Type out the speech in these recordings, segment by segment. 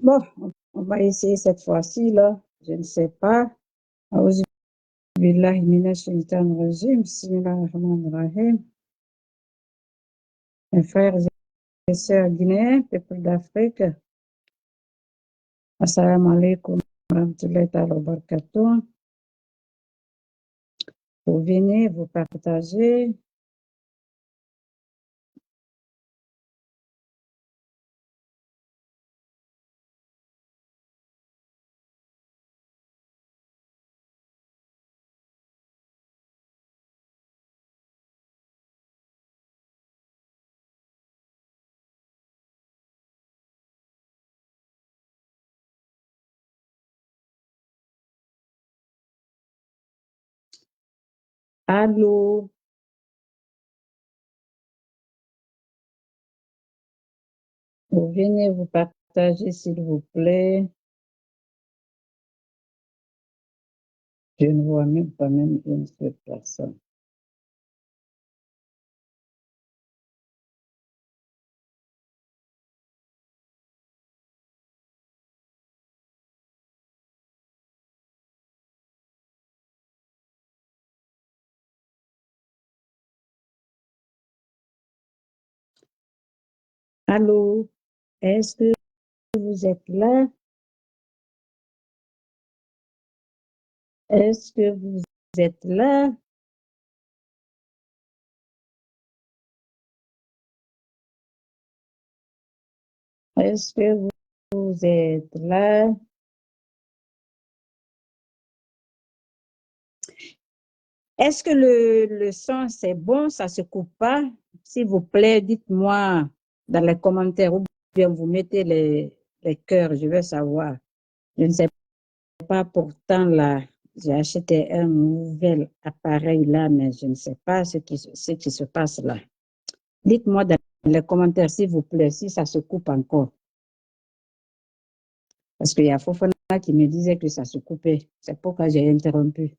Bon, on va essayer cette fois-ci, là. Je ne sais pas. Auzu billahi minash shaitanir rajim. Bismillahir rahmanir rahim. Mes frères et sœurs guinéens, peuple d'Afrique, assalamu alaikum wa rahmatullahi ta'ala wa barakatuh. Vous venez, vous partagez. Allô, vous venez, vous partagez, s'il vous plaît. Je ne vois même pas même une seule personne. Allô, est-ce que vous êtes là? Est-ce que vous êtes là? Est-ce que vous êtes là? Est-ce que le son, c'est bon, ça se coupe pas? S'il vous plaît, dites-moi dans les commentaires ou bien vous mettez les cœurs, je veux savoir. Je ne sais pas, pourtant là, j'ai acheté un nouvel appareil là, mais je ne sais pas ce qui se passe là. Dites-moi dans les commentaires, s'il vous plaît, si ça se coupe encore. Parce qu'il y a Fofana qui me disait que ça se coupait. C'est pourquoi j'ai interrompu.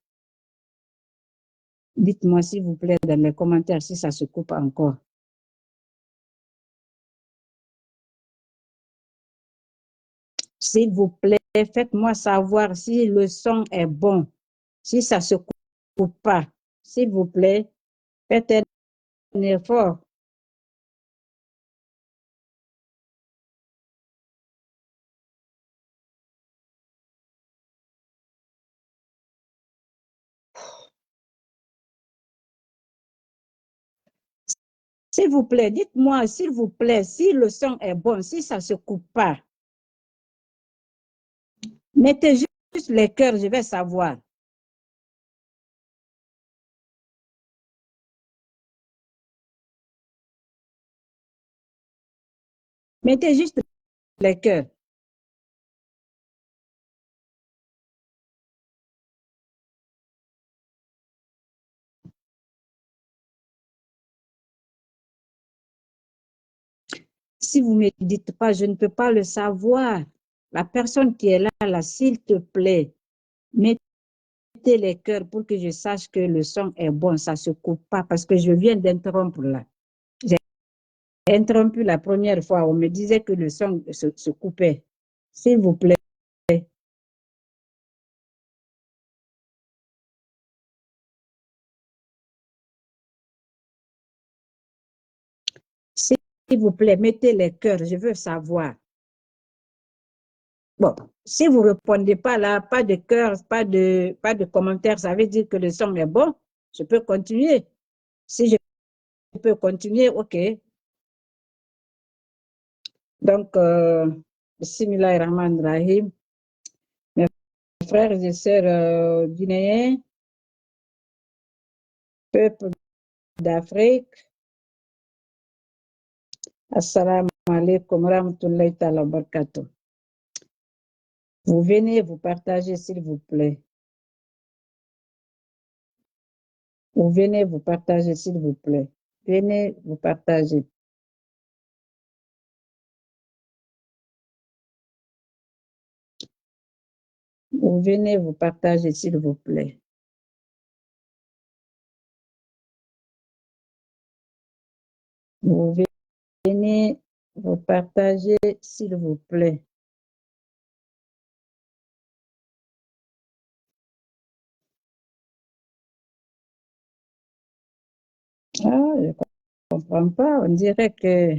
Dites-moi, s'il vous plaît, dans les commentaires, si ça se coupe encore. S'il vous plaît, faites-moi savoir si le son est bon, si ça ne se coupe pas. S'il vous plaît, faites un effort. S'il vous plaît, dites-moi, s'il vous plaît, si le son est bon, si ça ne se coupe pas. Mettez juste les cœurs, je vais savoir. Mettez juste les cœurs. Si vous ne me dites pas, je ne peux pas le savoir. La personne qui est là, là, s'il te plaît, mettez les cœurs pour que je sache que le son est bon, ça ne se coupe pas, parce que je viens d'interrompre là. J'ai interrompu la première fois, on me disait que le son se coupait. S'il vous plaît, s'il vous plaît, mettez les cœurs, je veux savoir. Bon, si vous ne répondez pas là, pas de cœur, pas de commentaires, ça veut dire que le son est bon. Je peux continuer. Si je peux continuer, OK. Donc, Bismillahirrahmanirrahim. Mes frères et sœurs guinéens, peuple d'Afrique, assalamu alaikum wa rahmatullahi ta'ala wa barakatuh. Vous venez vous partager, s'il vous plaît. Vous venez vous partager, s'il vous plaît. Venez vous partager. Vous venez vous partager, s'il vous plaît. Vous venez vous partager, s'il vous plaît. Ah, je ne comprends pas. On dirait que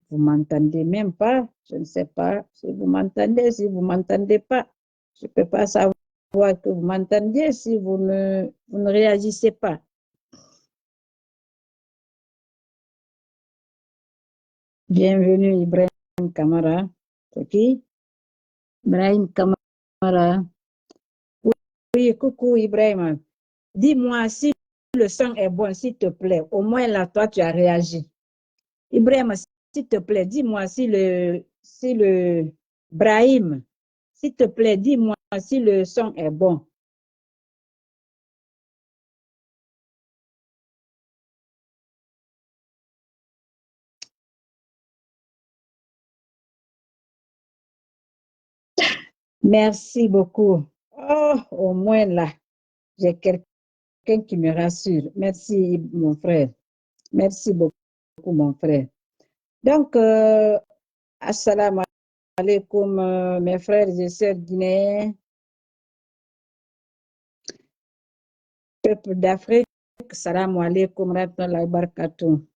vous m'entendez même pas. Je ne sais pas si vous m'entendez, si vous m'entendez pas. Je ne peux pas savoir que vous m'entendiez si vous ne réagissez pas. Bienvenue Ibrahim Kamara. C'est qui? Ibrahim Kamara. Oui, coucou Ibrahim. Dis-moi si le son est bon, s'il te plaît. Au moins là, toi, tu as réagi. Ibrahim, s'il te plaît, dis-moi si le Brahim, s'il te plaît, dis-moi si le son est bon. Merci beaucoup. Oh, au moins là, j'ai quelqu'un qui me rassure. Merci, mon frère. Merci beaucoup, mon frère. Donc, assalamu alaikum, mes frères et sœurs guinéens, peuple d'Afrique. Assalamu alaikum, rahmatullahi wa barakatuh.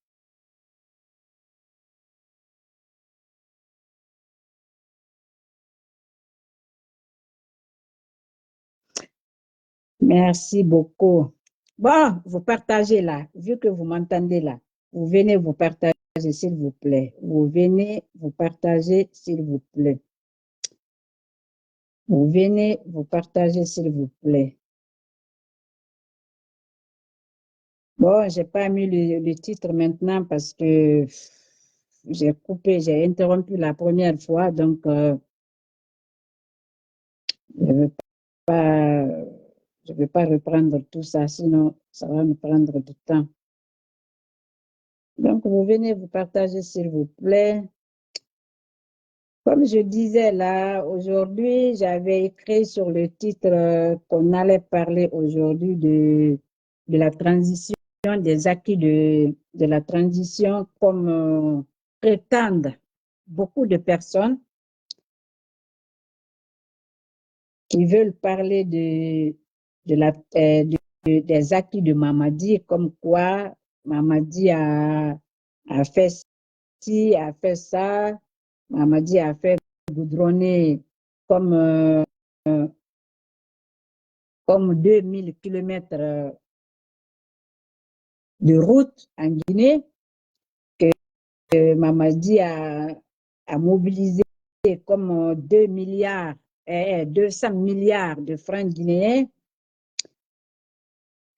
Merci beaucoup. Bon, vous partagez là, vu que vous m'entendez là. Vous venez vous partager, s'il vous plaît. Vous venez vous partager, s'il vous plaît. Vous venez vous partager, s'il vous plaît. Bon, j'ai pas mis le titre maintenant parce que j'ai coupé, j'ai interrompu la première fois, donc je ne veux pas, je vais pas reprendre tout ça, sinon ça va me prendre du temps. Donc, vous venez vous partager, s'il vous plaît. Comme je disais là, aujourd'hui, j'avais écrit sur le titre qu'on allait parler aujourd'hui de la transition, des acquis de la transition, comme prétendent beaucoup de personnes qui veulent parler de la, des acquis de Mamadi, comme quoi Mamadi a fait ci, a fait ça, Mamadi a fait goudronner comme, comme 2000 kilomètres de route en Guinée, que Mamadi a mobilisé comme 2 milliards, 200 milliards de francs guinéens,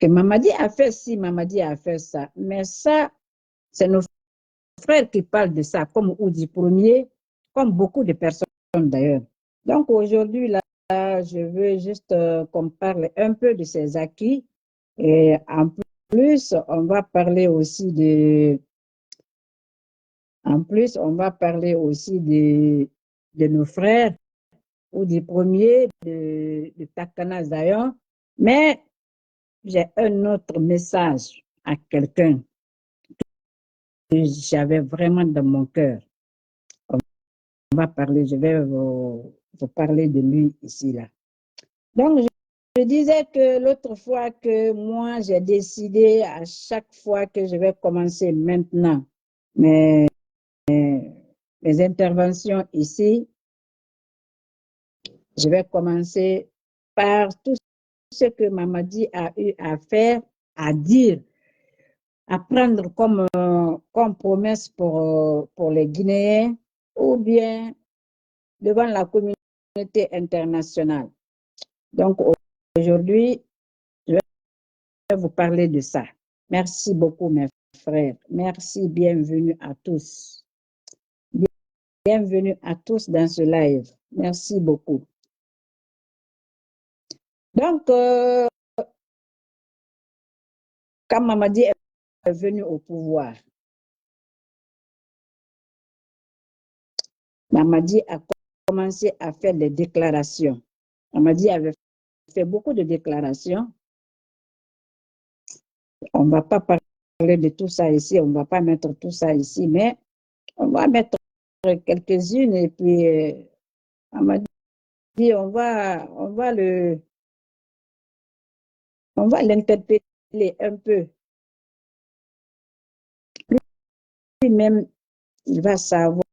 que Mamadi a fait ci, Mamadi a fait ça. Mais ça, c'est nos frères qui parlent de ça, comme Oudi Premier, comme beaucoup de personnes d'ailleurs. Donc aujourd'hui, là, je veux juste qu'on parle un peu de ces acquis. Et en plus, on va parler aussi en plus, on va parler aussi de nos frères ou des premiers de Takana Zion. Mais j'ai un autre message à quelqu'un que j'avais vraiment dans mon cœur. On va parler, je vais vous parler de lui ici, là. Donc, je disais que l'autre fois que moi, j'ai décidé à chaque fois que je vais commencer maintenant mes, mes interventions ici, je vais commencer par tout ce que Mamadi a eu à faire, à dire, à prendre comme, comme promesse pour les Guinéens ou bien devant la communauté internationale. Donc aujourd'hui, je vais vous parler de ça. Merci beaucoup, mes frères. Merci, bienvenue à tous. Bienvenue à tous dans ce live. Merci beaucoup. Donc, quand Mamadi est venu au pouvoir, Mamadi a commencé à faire des déclarations. Mamadi avait fait beaucoup de déclarations. On ne va pas parler de tout ça ici, on ne va pas mettre tout ça ici, mais on va mettre quelques-unes et puis Mamadi, on va l'interpeller un peu. lui-même, il va savoir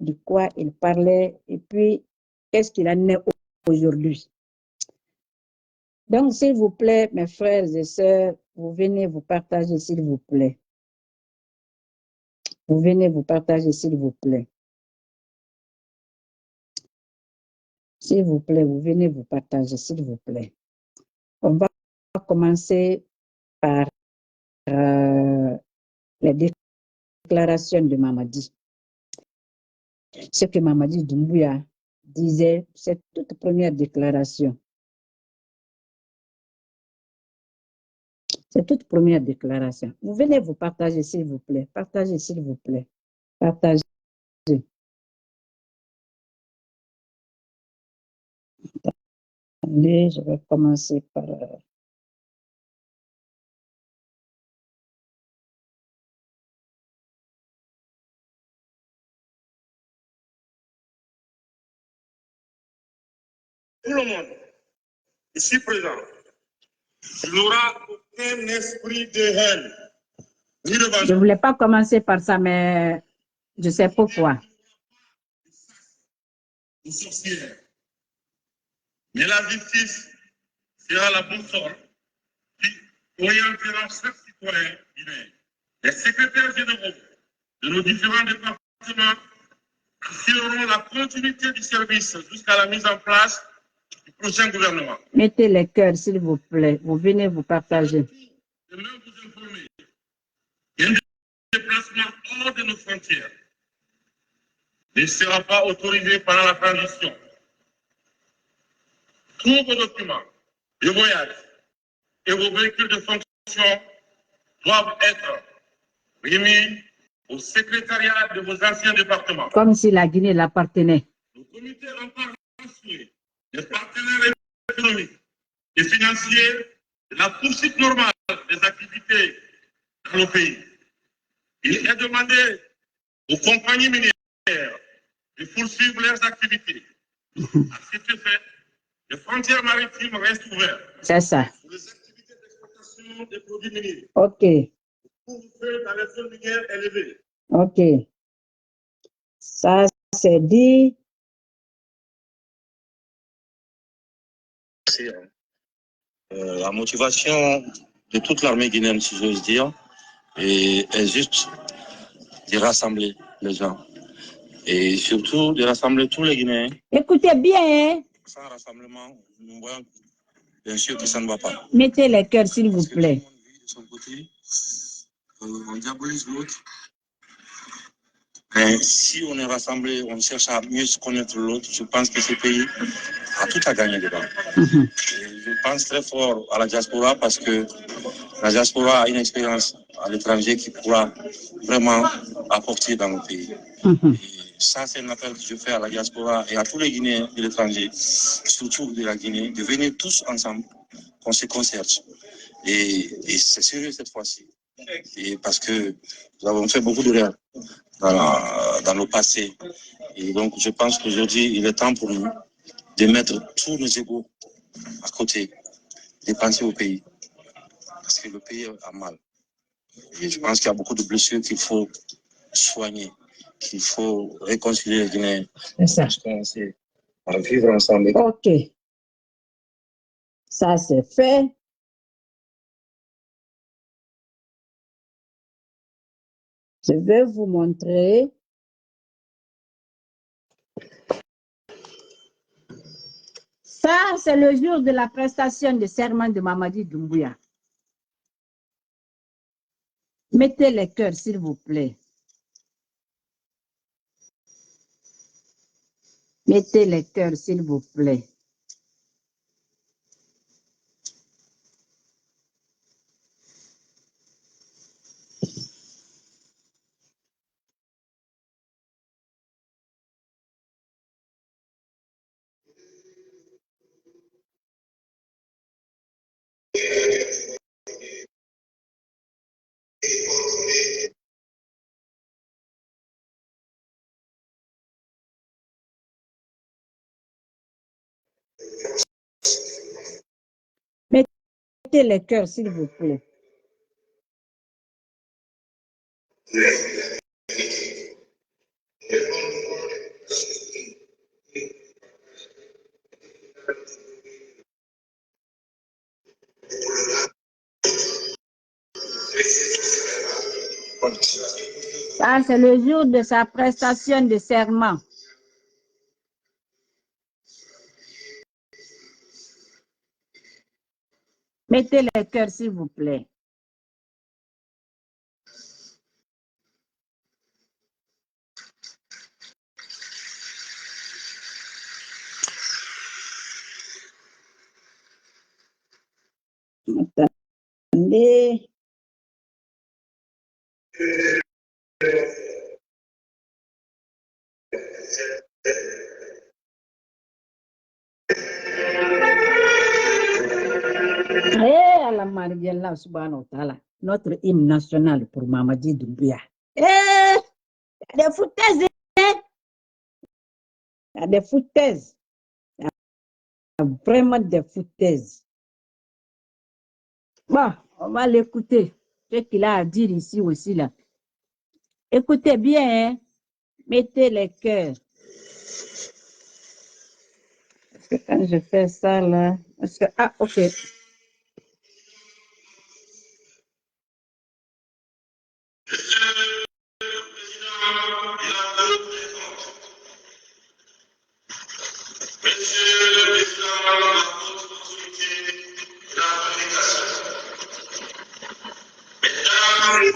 de quoi il parlait et puis qu'est-ce qu'il en est aujourd'hui. Donc, s'il vous plaît, mes frères et sœurs, vous venez vous partager, s'il vous plaît. Vous venez vous partager, s'il vous plaît. S'il vous plaît, vous venez vous partager, s'il vous plaît. On va commencer par les déclarations de Mamadi. Ce que Mamadi Doumbouya disait, cette toute première déclaration. C'est toute première déclaration. Vous venez vous partager, s'il vous plaît. Partagez, s'il vous plaît. Partagez. Attendez, je vais commencer par... Tout le monde, ici présent, il n'aura aucun esprit de haine. Je ne voulais pas commencer par ça, mais je sais pourquoi. Mais la justice sera la boussole qui orientera chaque citoyen guinéen. Les secrétaires généraux de nos différents départements assureront la continuité du service jusqu'à la mise en place du prochain gouvernement. Mettez les cœurs, s'il vous plaît. Vous venez vous partager. Je veux vous informer qu'un déplacement hors de nos frontières ne sera pas autorisé pendant la transition. Tous vos documents de voyage et vos véhicules de fonction doivent être remis au secrétariat de vos anciens départements. Comme si la Guinée l'appartenait. Le comité entend rassurer les partenaires économiques et financiers de la poursuite normale des activités dans le pays. Il est demandé aux compagnies minières de poursuivre leurs activités. À cet effet, les frontières maritimes restent ouvertes. C'est ça. Pour les activités d'exploitation des produits miniers. OK. Le couvre-feu dans les zones minières est élevé. OK. Ça, c'est dit. La motivation de toute l'armée guinéenne, si j'ose dire, est juste de rassembler les gens. Et surtout de rassembler tous les Guinéens. Écoutez bien, hein? Sans rassemblement, nous voyons bien sûr que ça ne va pas. Mettez les cœurs, s'il vous plaît. Tout le monde vit de son côté, on diabolise l'autre. Mais si on est rassemblés, on cherche à mieux se connaître l'autre, je pense que ce pays a tout à gagner dedans. Je pense très fort à la diaspora parce que la diaspora a une expérience à l'étranger qui pourra vraiment apporter dans le pays. Et ça, c'est un appel que je fais à la diaspora et à tous les Guinéens de l'étranger, surtout de la Guinée, de venir tous ensemble, qu'on se concerte. Et c'est sérieux cette fois-ci. Et parce que nous avons fait beaucoup d'erreurs dans le passé. Et donc, je pense qu'aujourd'hui, il est temps pour nous de mettre tous nos égos à côté, de penser au pays. Parce que le pays a mal. Et je pense qu'il y a beaucoup de blessures qu'il faut soigner, qu'il faut réconcilier les Guinéens. C'est ça. Commencer à vivre ensemble. OK. Ça, c'est fait. Je vais vous montrer. Ça, c'est le jour de la prestation de serment de Mamadi Doumbouya. Mettez les cœurs, s'il vous plaît. Mettez les cœurs, s'il vous plaît. Mettez les cœurs, s'il vous plaît. Ça, c'est le jour de sa prestation de serment. Mettez les cœurs, s'il vous plaît. Attendez. Allah Mariallah subhanahu wa ta'ala, notre hymne national pour Mamadi Doumbouya. Il y a des foutaises, hein? Il y a des foutaises. Il y a vraiment des foutaises. Bon, on va l'écouter. Ce qu'il a à dire ici aussi, là. Écoutez bien, hein? Mettez les cœurs. Parce que quand je fais ça, là, parce que, ah, ok.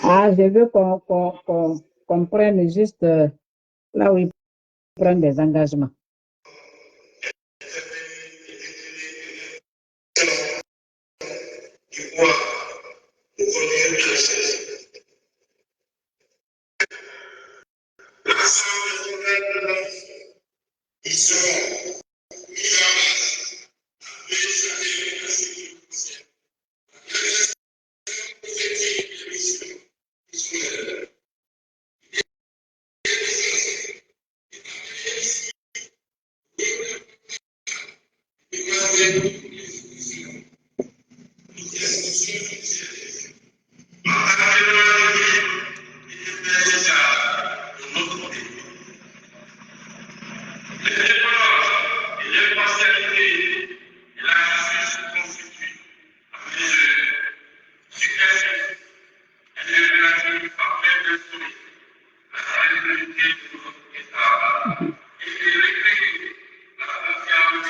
Ah, je veux qu'on prenne juste là où il prend des engagements.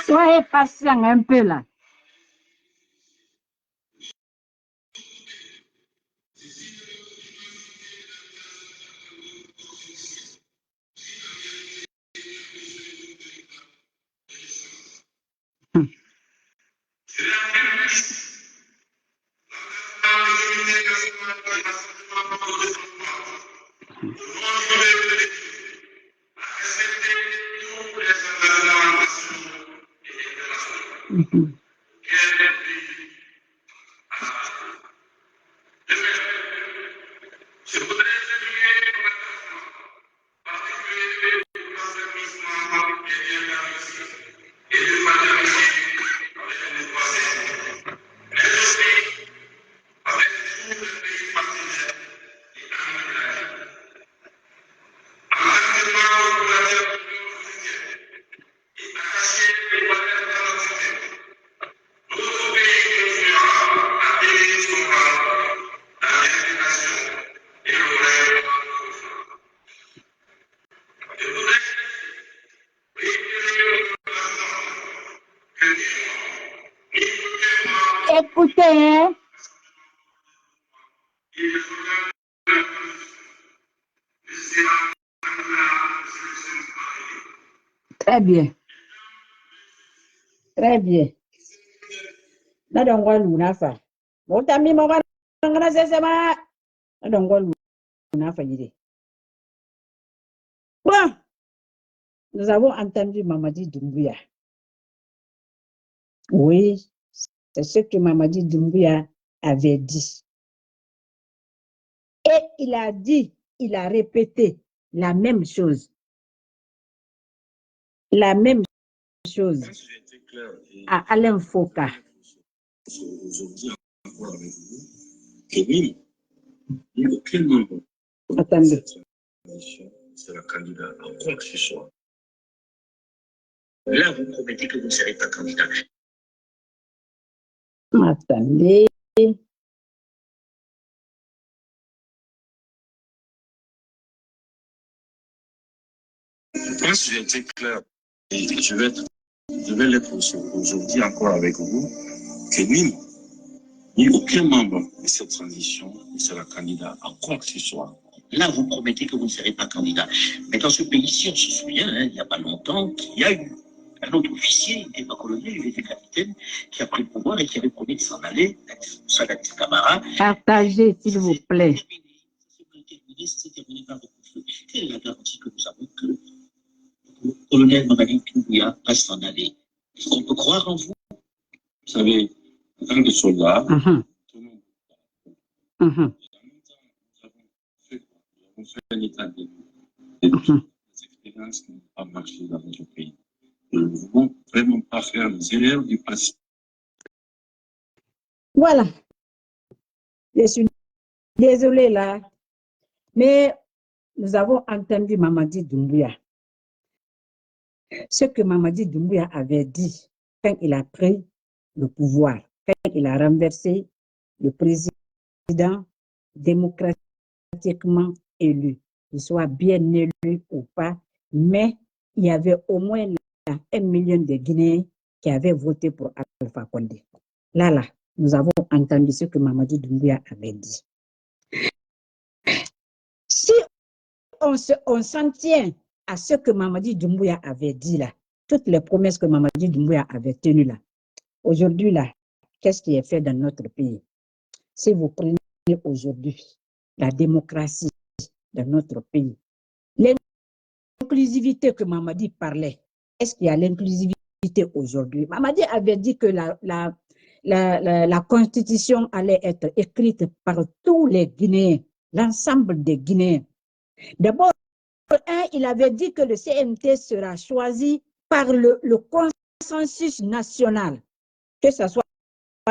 Soyez patient un peu là. Écoutez, hein? Très bien. Très bien. Na dongwa luna fa. Motami mo kana ngana sesema. Na dongwa luna fa yide. Bon, nous avons entendu Mamadi Doumbouya. Oui, c'est ce que Mamadi Doumbouya avait dit. Et il a dit, il a répété la même chose. La même chose à Alain Foka. Aujourd'hui, encore avec vous, que oui, aucun membre Attendez. de cette coalition sera candidat à quoi que ce soit. Là, vous promettez que vous ne serez pas candidat. Attendez. pense que j'ai été clair. Et je vais l'être aujourd'hui encore avec vous, que ni aucun membre de cette transition ne sera candidat à quoi que ce soit. Là, vous promettez que vous ne serez pas candidat. Mais dans ce pays-ci, on se souvient, hein, il n'y a pas longtemps, qu'il y a eu un autre officier, il n'était pas colonel, il était capitaine, qui a pris le pouvoir et qui avait promis de s'en aller, Sadati Camara. Partagez, s'il vous plaît. C'est terminé par le conflit. Quelle est la garantie que nous avons que le colonel Mamadi Doumbouya va s'en aller? Est-ce qu'on peut croire en vous? Vous savez, en tant que soldat, tout le monde nous avons fait un état des expériences qui n'ont pas marché dans notre pays. Nous ne voulons vraiment pas faire les erreurs du passé. Voilà. Je suis désolée là, mais nous avons entendu Mamadi Doumbouya. Ce que Mamadi Doumbouya avait dit quand il a pris le pouvoir, quand il a renversé le président démocratiquement élu, qu'il soit bien élu ou pas, mais il y avait au moins 1 million de Guinéens qui avaient voté pour Alpha Condé. Là, nous avons entendu ce que Mamadi Doumbouya avait dit. Si on s'en tient à ce que Mamadi Doumbouya avait dit là, toutes les promesses que Mamadi Doumbouya avait tenues là, aujourd'hui là, qu'est-ce qui est fait dans notre pays? Si vous prenez aujourd'hui la démocratie dans notre pays, l'inclusivité que Mamadi parlait, est-ce qu'il y a l'inclusivité aujourd'hui? Mamadi avait dit que la constitution allait être écrite par tous les Guinéens, l'ensemble des Guinéens. D'abord, il avait dit que le CNT sera choisi par le consensus national, que ce soit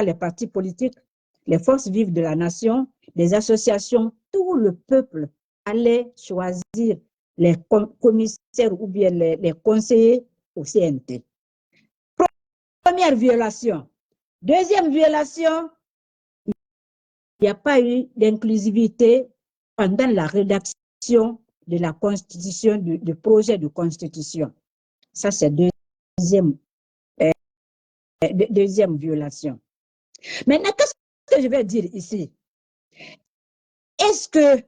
les partis politiques, les forces vives de la nation, les associations, tout le peuple allait choisir les commissaires ou bien les conseillers au CNT. Première violation. Deuxième violation, il n'y a pas eu d'inclusivité pendant la rédaction de la constitution, du projet de constitution. Ça, c'est deuxième violation. Maintenant, qu'est-ce que je vais dire ici? Est-ce que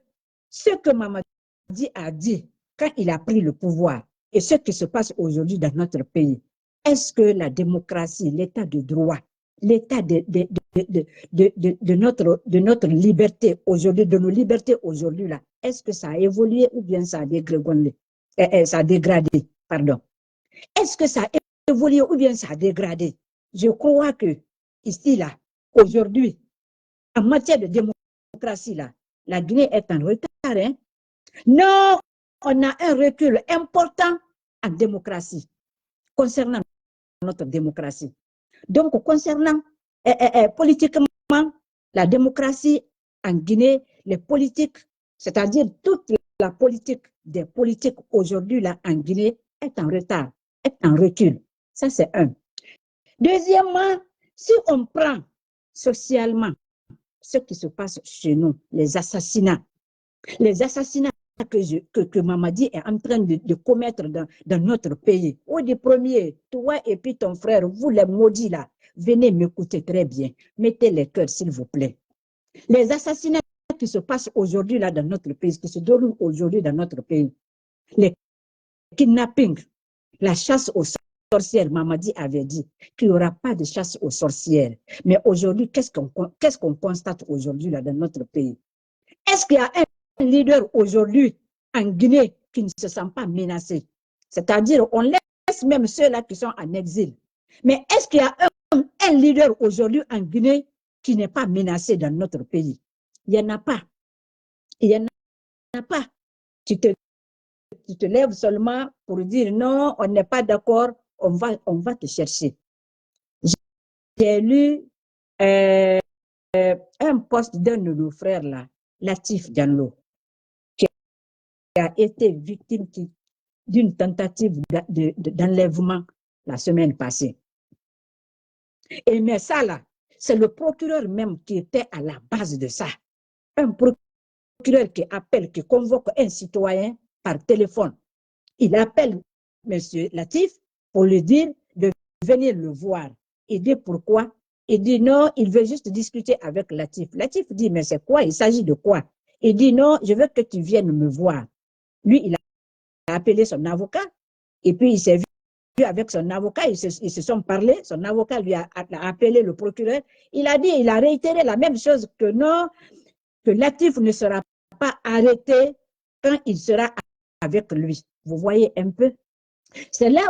ce que Mamadi a dit quand il a pris le pouvoir et ce qui se passe aujourd'hui dans notre pays, est-ce que la démocratie, l'état de droit, l'état de notre liberté aujourd'hui, de nos libertés aujourd'hui, là, est-ce que ça a évolué ou bien ça a dégradé? Pardon. Est-ce que ça a évolué ou bien ça a dégradé? Je crois que ici, là, aujourd'hui, en matière de démocratie, là, la Guinée est en retard. Hein? Non, on a un recul important en démocratie, concernant notre démocratie. Donc, concernant politiquement, la démocratie en Guinée, les politiques, c'est-à-dire toute la politique des politiques aujourd'hui là en Guinée est en retard, est en recul. Ça, c'est un. Deuxièmement, si on prend socialement ce qui se passe chez nous, les assassinats que Mamadi est en train de commettre dans notre pays. Au du premier, toi et puis ton frère, vous les maudits là, venez m'écouter très bien. Mettez les cœurs, s'il vous plaît. Les assassinats qui se passent aujourd'hui là dans notre pays, qui se déroulent aujourd'hui dans notre pays, les kidnappings, la chasse aux sorcières, Mamadi avait dit qu'il n'y aura pas de chasse aux sorcières. Mais aujourd'hui, qu'est-ce qu'on constate aujourd'hui là dans notre pays? Est-ce qu'il y a un leader aujourd'hui en Guinée qui ne se sent pas menacé? C'est-à-dire, on laisse même ceux-là qui sont en exil. Mais est-ce qu'il y a un leader aujourd'hui en Guinée qui n'est pas menacé dans notre pays? Il n'y en a pas. Il n'y en a pas. Tu te lèves seulement pour dire non, on n'est pas d'accord, on va te chercher. J'ai lu un post d'un de nos frères là, Latif Diallo, qui a été victime d'une tentative d'enlèvement la semaine passée. Et mais ça là, c'est le procureur même qui était à la base de ça. Un procureur qui appelle, qui convoque un citoyen par téléphone. Il appelle M. Latif pour lui dire de venir le voir. Il dit pourquoi? Il dit non, il veut juste discuter avec Latif. Latif dit, mais c'est quoi? Il s'agit de quoi? Il dit non, je veux que tu viennes me voir. Lui, il a appelé son avocat et puis il s'est vu avec son avocat, ils se sont parlé, son avocat lui a appelé le procureur. Il a réitéré la même chose que non, que Latif ne sera pas arrêté quand il sera avec lui. Vous voyez un peu? C'est là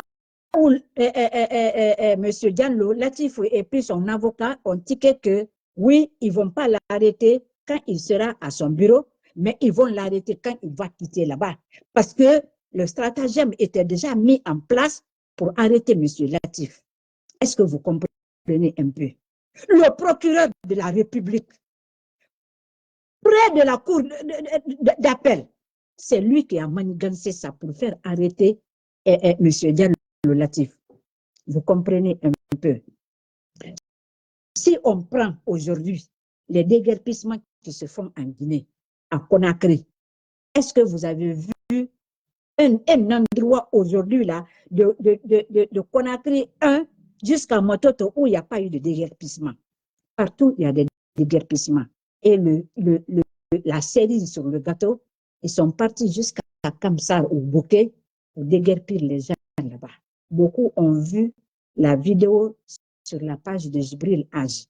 où M. Diallo, Latif et puis son avocat ont tiqué que oui, ils ne vont pas l'arrêter quand il sera à son bureau, mais ils vont l'arrêter quand il va quitter là-bas. Parce que le stratagème était déjà mis en place pour arrêter M. Latif. Est-ce que vous comprenez un peu? Le procureur de la République, près de la cour d'appel, c'est lui qui a manigancé ça pour faire arrêter M. Diallo Latif. Vous comprenez un peu? Si on prend aujourd'hui les déguerpissements qui se font en Guinée, à Conakry, est-ce que vous avez vu un endroit aujourd'hui là, de Conakry 1 jusqu'à Mototo où il n'y a pas eu de déguerpissement? Partout, il y a des déguerpissements. Et la cerise sur le gâteau, ils sont partis jusqu'à Kamsar ou Bouquet pour déguerpir les gens là-bas. Beaucoup ont vu la vidéo sur la page de Jibril Haj,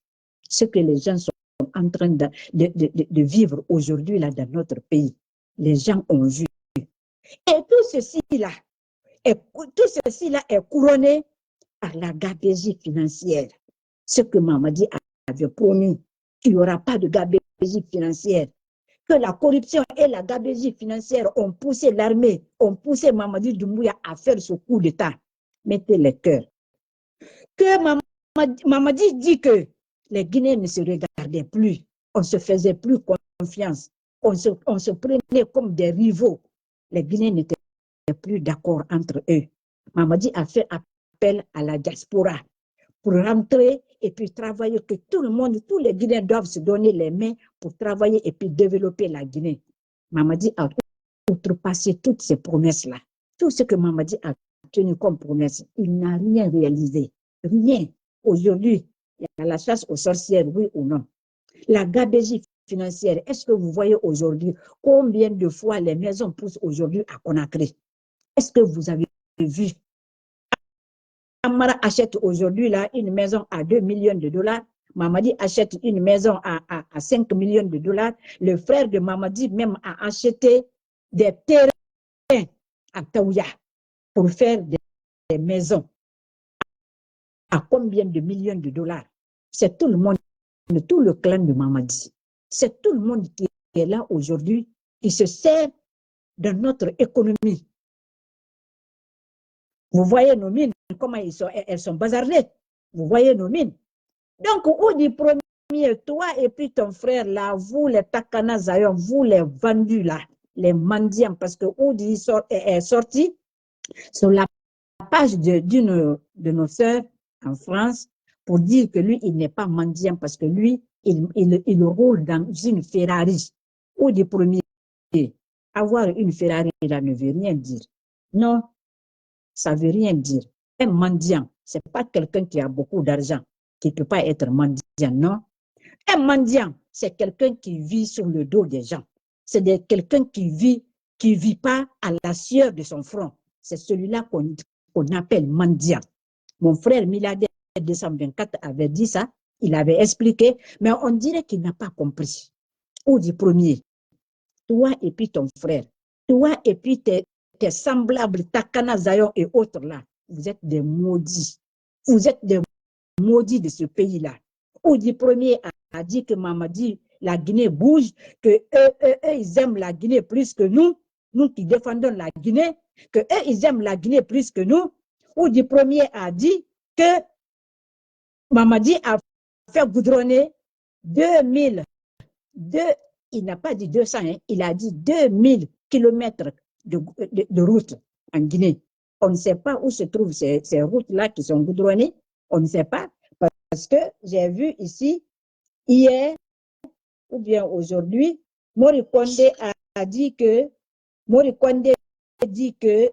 ce que les gens sont en train de vivre aujourd'hui là dans notre pays. Les gens ont vu. Et tout ceci-là est couronné par la gabegie financière. Ce que Mamadi avait promis, qu'il n'y aura pas de gabegie financière, que la corruption et la gabegie financière ont poussé l'armée, ont poussé Mamadi Doumbouya à faire ce coup d'État. Mettez les cœurs. Que Mamadi dit que les Guinéens ne se regardaient plus, on ne se faisait plus confiance, on se prenait comme des rivaux. Les Guinéens n'étaient plus d'accord entre eux. Mamadi a fait appel à la diaspora pour rentrer et puis travailler, que tout le monde, tous les Guinéens doivent se donner les mains pour travailler et puis développer la Guinée. Mamadi a outrepassé toutes ces promesses-là. Tout ce que Mamadi a tenu comme promesse, il n'a rien réalisé. Rien. Aujourd'hui, il y a la chasse aux sorcières, oui ou non. La gabegie financière, est-ce que vous voyez aujourd'hui combien de fois les maisons poussent aujourd'hui à Conakry? Est-ce que vous avez vu? Amara achète aujourd'hui là une maison à 2 millions de dollars. Mamadi achète une maison à 5 millions de dollars. Le frère de Mamadi même a acheté des terrains à Taouya pour faire des maisons. À combien de millions de dollars? C'est tout le monde, tout le clan de Mamadi. C'est tout le monde qui est là aujourd'hui, qui se sert de notre économie. Vous voyez nos mines, comment elles sont bazardées. Vous voyez nos mines. Donc, au du premier, toi et puis ton frère là, vous les Takana Zayon, vous les vendus là, les mendiants, parce que Oudi est sorti sur la page d'une de nos sœurs en France pour dire que lui, il n'est pas mendiant parce que lui, il roule dans une Ferrari. Oudi premier, avoir une Ferrari là ne veut rien dire. Non, ça ne veut rien dire. Un mendiant, ce n'est pas quelqu'un qui a beaucoup d'argent, qui ne peut pas être mendiant, non. Un mendiant, c'est quelqu'un qui vit sur le dos des gens. C'est quelqu'un qui vit pas à la sueur de son front. C'est celui-là qu'on appelle mendiant. Mon frère Miladaire 224 avait dit ça, il avait expliqué, mais on dirait qu'il n'a pas compris. Ou du premier, toi et puis ton frère, toi et puis tes semblables, Takana Zayon et autres là, vous êtes des maudits. Vous êtes des maudits de ce pays-là. Ou du premier a dit que Mamadi, la Guinée bouge, que eux, ils aiment la Guinée plus que nous qui défendons la Guinée, que eux, ils aiment la Guinée plus que nous. Ou du premier a dit que Mamadi a fait goudronner 2000, il n'a pas dit 200, hein, il a dit 2000 kilomètres de route en Guinée. On ne sait pas où se trouvent ces routes-là qui sont goudronnées. On ne sait pas, parce que j'ai vu ici, hier, ou bien aujourd'hui, Mori Kondé a dit que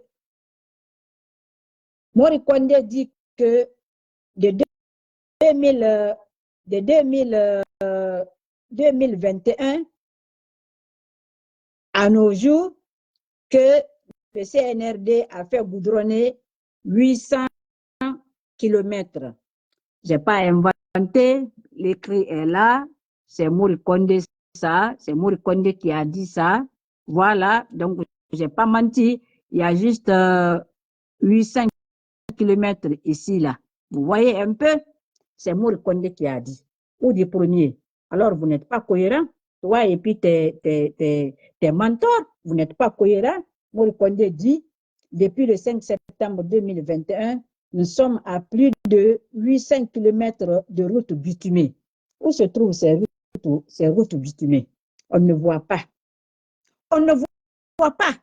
Mori Kondé dit que de 2021 à nos jours, que le CNRD a fait goudronner 800 km. Je n'ai pas inventé, l'écrit est là, c'est Mori Kondé ça, c'est Mori Kondé qui a dit ça. Voilà, donc je n'ai pas menti, il y a juste 800 km ici, là. Vous voyez un peu, c'est Mori Kondé qui a dit, ou du premier. Alors, vous n'êtes pas cohérent, toi et puis tes mentors, vous n'êtes pas cohérent. Mori Kondé dit, depuis le 5 septembre 2021, nous sommes à plus de 800 km de route bitumée. Où se trouvent ces routes bitumées? On ne voit pas. On ne voit pas.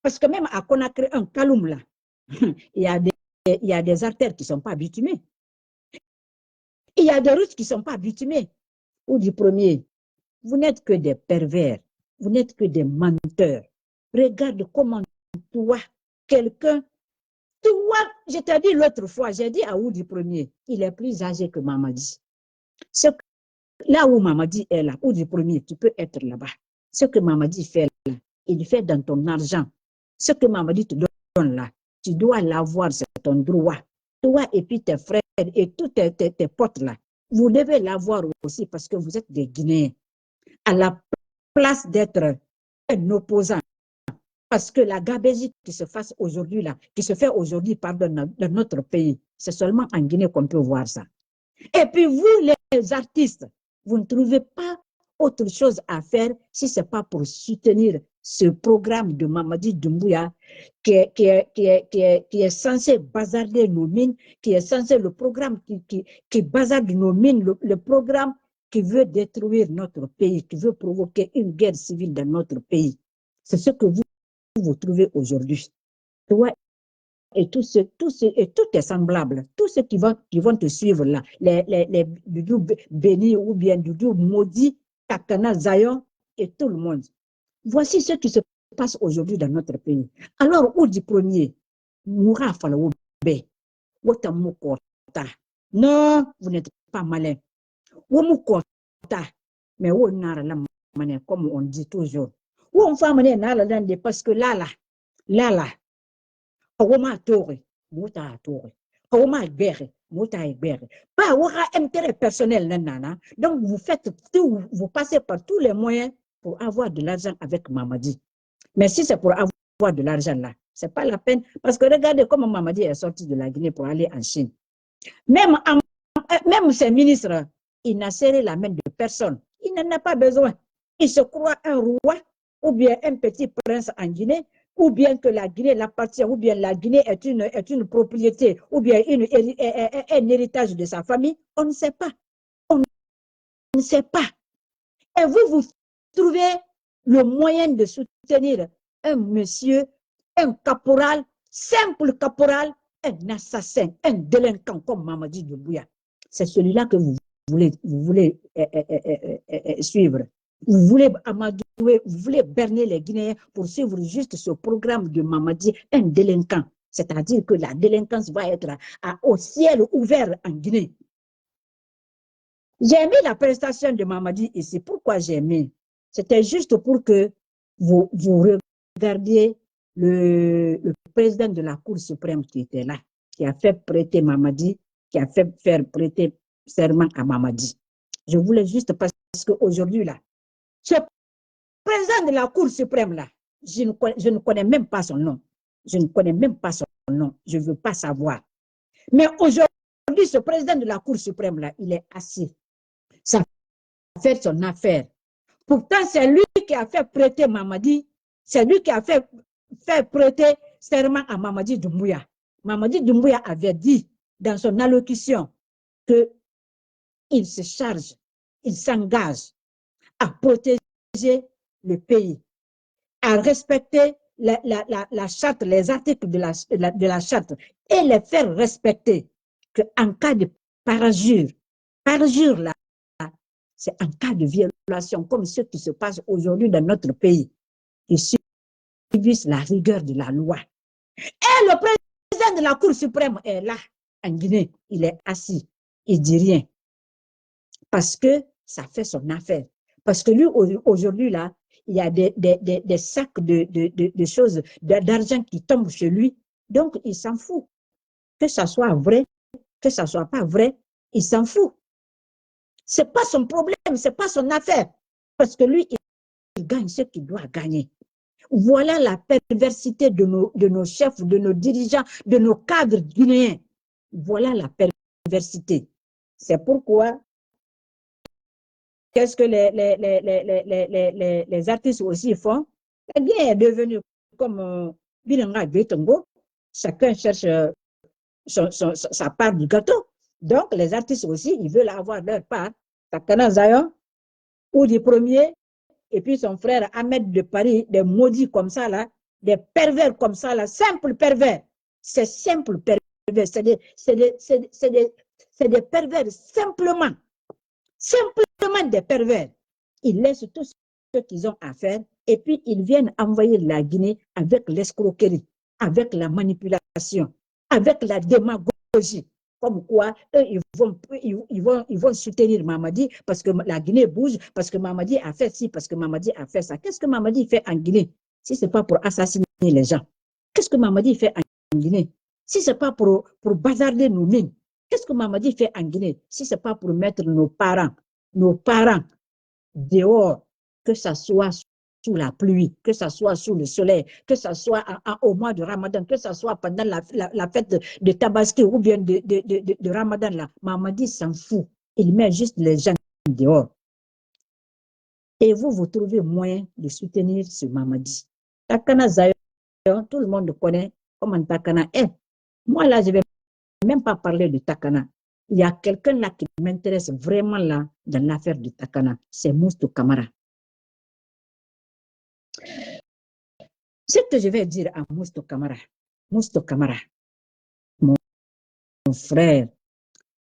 Parce que même à Conakry, un Kaloum là, il y a des artères qui ne sont pas bitumées. Il y a des routes qui ne sont pas bitumées. Ou du premier, vous n'êtes que des pervers. Vous n'êtes que des menteurs. Regarde comment toi, quelqu'un, toi, je t'ai dit l'autre fois, j'ai dit à Oudi Premier, il est plus âgé que Mamadi. Là où Mamadi est là, Oudi Premier, tu peux être là-bas. Ce que Mamadi fait là, il fait dans ton argent. Ce que Mamadi te donne là, tu dois l'avoir, c'est ton droit. Toi et puis tes frères et tous tes potes là, vous devez l'avoir aussi parce que vous êtes des Guinéens. À la place d'être un opposant, parce que la gabégie qui se fait aujourd'hui là, dans notre pays, c'est seulement en Guinée qu'on peut voir ça. Et puis vous, les artistes, vous ne trouvez pas autre chose à faire si ce n'est pas pour soutenir ce programme de Mamadi Doumbouya qui est censé bazarder nos mines, qui est censé le programme qui bazarde nos mines, le programme qui veut détruire notre pays, qui veut provoquer une guerre civile dans notre pays. C'est ce que vous trouvez aujourd'hui. Toi et tous tes semblables, tous ceux qui vont te suivre là, les Doudou bénis ou bien Doudou maudits, Takana, Zayon et tout le monde. Voici ce qui se passe aujourd'hui dans notre pays. Alors, où du premier, Moura Falaoube, non, vous n'êtes pas malin. Mais où n'a la manière, comme on dit toujours. Où on fait manière n'a la dande parce que là, Awoma Tore, Mouta Tore. Awoma Gbere, Mouta Gbere. Pas aura intérêt personnel, nanana. Donc, vous faites tout, vous passez par tous les moyens pour avoir de l'argent avec Mamadi. Mais si c'est pour avoir de l'argent là, c'est pas la peine. Parce que regardez comment Mamadi est sorti de la Guinée pour aller en Chine. Même ces ministres, il n'a serré la main de personne. Il n'en a pas besoin. Il se croit un roi ou bien un petit prince en Guinée, ou bien que la Guinée l'appartient, ou bien la Guinée est une propriété, ou bien un héritage de sa famille. On ne sait pas. On ne sait pas. Et vous trouvez le moyen de soutenir un monsieur, un caporal, simple caporal, un assassin, un délinquant comme Mamadi Doumbouya. C'est celui-là que vous voulez suivre. Vous voulez amadouer, vous voulez berner les Guinéens pour suivre juste ce programme de Mamadi, un délinquant. C'est-à-dire que la délinquance va être au ciel ouvert en Guinée. J'ai aimé la prestation de Mamadi ici. Pourquoi j'ai aimé? C'était juste pour que vous regardiez le président de la Cour suprême qui était là, qui a fait prêter Mamadi, qui a fait faire prêter serment à Mamadi. Je voulais juste parce qu'aujourd'hui, là, ce président de la Cour suprême, là, je ne connais même pas son nom. Je ne connais même pas son nom. Je ne veux pas savoir. Mais aujourd'hui, ce président de la Cour suprême, là, il est assis. Ça fait son affaire. Pourtant, c'est lui qui a fait prêter Mamadi. C'est lui qui a fait prêter serment à Mamadi Doumbouya. Mamadi Doumbouya avait dit dans son allocution qu'il se charge, il s'engage à protéger le pays, à respecter la charte, les articles de la charte et les faire respecter qu'en cas de parjure là, c'est en cas de violation comme ce qui se passe aujourd'hui dans notre pays, ils subissent la rigueur de la loi. Et le président président de la Cour suprême est là, en Guinée. Il est assis. Il ne dit rien. Parce que ça fait son affaire. Parce que lui, aujourd'hui, là, il y a des sacs de choses, d'argent qui tombent chez lui. Donc, il s'en fout. Que ça soit vrai, que ça soit pas vrai, il s'en fout. C'est pas son problème, c'est pas son affaire. Parce que lui, il gagne ce qu'il doit gagner. Voilà la perversité de nos chefs, de nos dirigeants, de nos cadres guinéens. Voilà la perversité. C'est pourquoi, qu'est-ce que les artistes aussi font? La Guinée est devenue comme Bilanga Betongo. Chacun cherche sa part du gâteau. Donc, les artistes aussi, ils veulent avoir leur part. Takana Zayon, ou du premier, et puis son frère Ahmed de Paris, des maudits comme ça, là, des pervers comme ça, là, simples pervers. C'est simple pervers. C'est des pervers, simplement des pervers. Ils laissent tout ce qu'ils ont à faire et puis ils viennent envahir la Guinée avec l'escroquerie, avec la manipulation, avec la démagogie. Comme quoi, eux, ils vont soutenir Mamadi parce que la Guinée bouge, parce que Mamadi a fait ci, parce que Mamadi a fait ça. Qu'est-ce que Mamadi fait en Guinée si ce n'est pas pour assassiner les gens? Qu'est-ce que Mamadi fait en Guinée si ce n'est pas pour bazarder nos mines? Qu'est-ce que Mamadi fait en Guinée si ce n'est pas pour mettre nos parents dehors, que ça soit sous la pluie, que ça soit sous le soleil, que ça soit au mois de Ramadan, que ça soit pendant la fête de Tabaski ou bien de Ramadan, là. Mamadi s'en fout. Il met juste les gens dehors. Et vous trouvez moyen de soutenir ce Mamadi. Takana Zayon, tout le monde connaît comment Takana est. Moi, là, je ne vais même pas parler de Takana. Il y a quelqu'un là qui m'intéresse vraiment là dans l'affaire de Takana. C'est Moustou Camara. Ce que je vais dire à Moustou Camara, mon frère,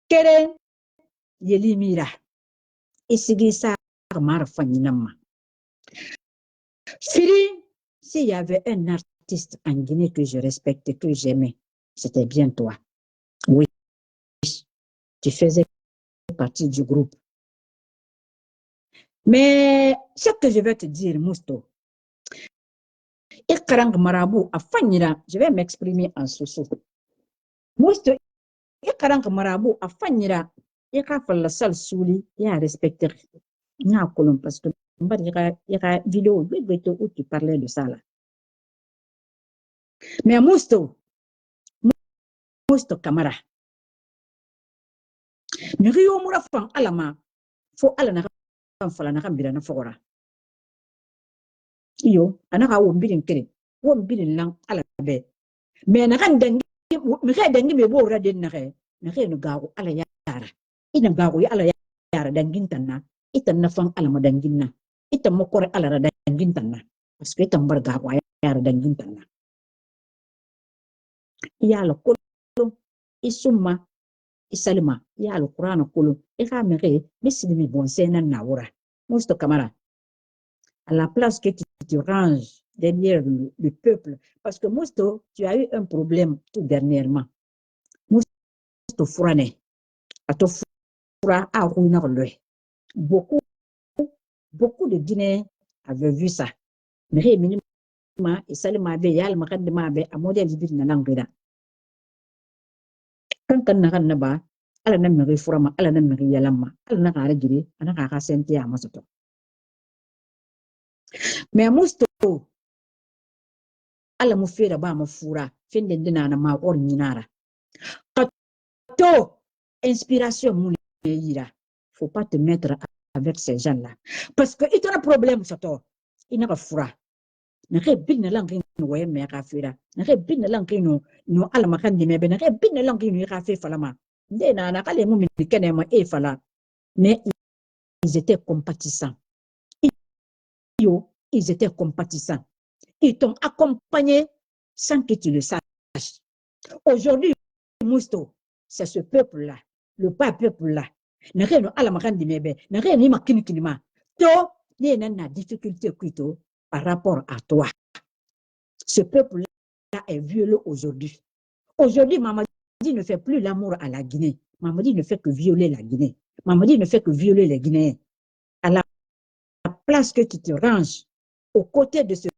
Keren Yelimira, Isigisa Marfaninama. Fili, s'il y avait un artiste en Guinée que je respectais, que j'aimais, c'était bien toi. Oui, tu faisais partie du groupe. Mais ce que je vais te dire, Moustou, Ikarang Marabout a Fanira, je vais m'exprimer en sous-sous. Moustou, Ikarang Marabout a Fanira, il a fait la salle souli, il a respecté. Il a colon parce que il y a une vidéo où tu parlais de ça là. Mais Moustou Camara, Mirio Mourafan Alama, faut Alana Falana Birana Fora. Yo, Anaka won't be in killing, won't be in lang alabe. Mais Nakan Dengi me wore dinare, Nakeno Gago Alayara. In a Gago Alayara Dangintana, Itan Nafang Alama Dangina, Itan Mokore Alara Dangintana, a Sketan Bargago Ayara Dangintana. Yalo Kolo, Isuma, Isalima, Yalo Kurano Kolo, Eramere, Missimi Bonsena Naura, Mosto Camara. À la place que tu te ranges derrière le peuple, parce que Mosto, tu as eu un problème tout dernièrement. Mosto Fourane, à ton Foura à Rouynarle. Beaucoup de Guinéens avaient vu ça. Mais minimum, et Salima avait Yal Makademabe à modèle de Nanangida. Quand on n'a pas, elle n'a pas Fourama, elle n'a pas Yalama, elle n'a pas réglé, elle n'a pas senti à Mosto. Mais Mosto, ala mu fera ba mu fura fin de dina na ma or nyinara kato inspiration mu yira faut pas te mettre avec ces gens là parce que il y a un problème sur toi il n'a pas fura na ke bin lang no way me ka fera na ke bin lang no ala makan di me be na ke bin lang no ka fe falama de na kale mu mi kene ma e fala mais ils étaient compatissants ils étaient compatissants. Ils t'ont accompagné sans que tu le saches. Aujourd'hui, Mousto, c'est ce peuple-là, le pas peuple-là. N'a rien à la marque de Mébé, n'a rien ni marqué climat. Toi, il y a une difficulté par rapport à toi. Ce peuple-là est violé aujourd'hui. Aujourd'hui, Mamadi ne fait plus l'amour à la Guinée. Mamadi ne fait que violer la Guinée. Mamadi ne fait que violer les Guinéens. À la place que tu te ranges aux côtés de ce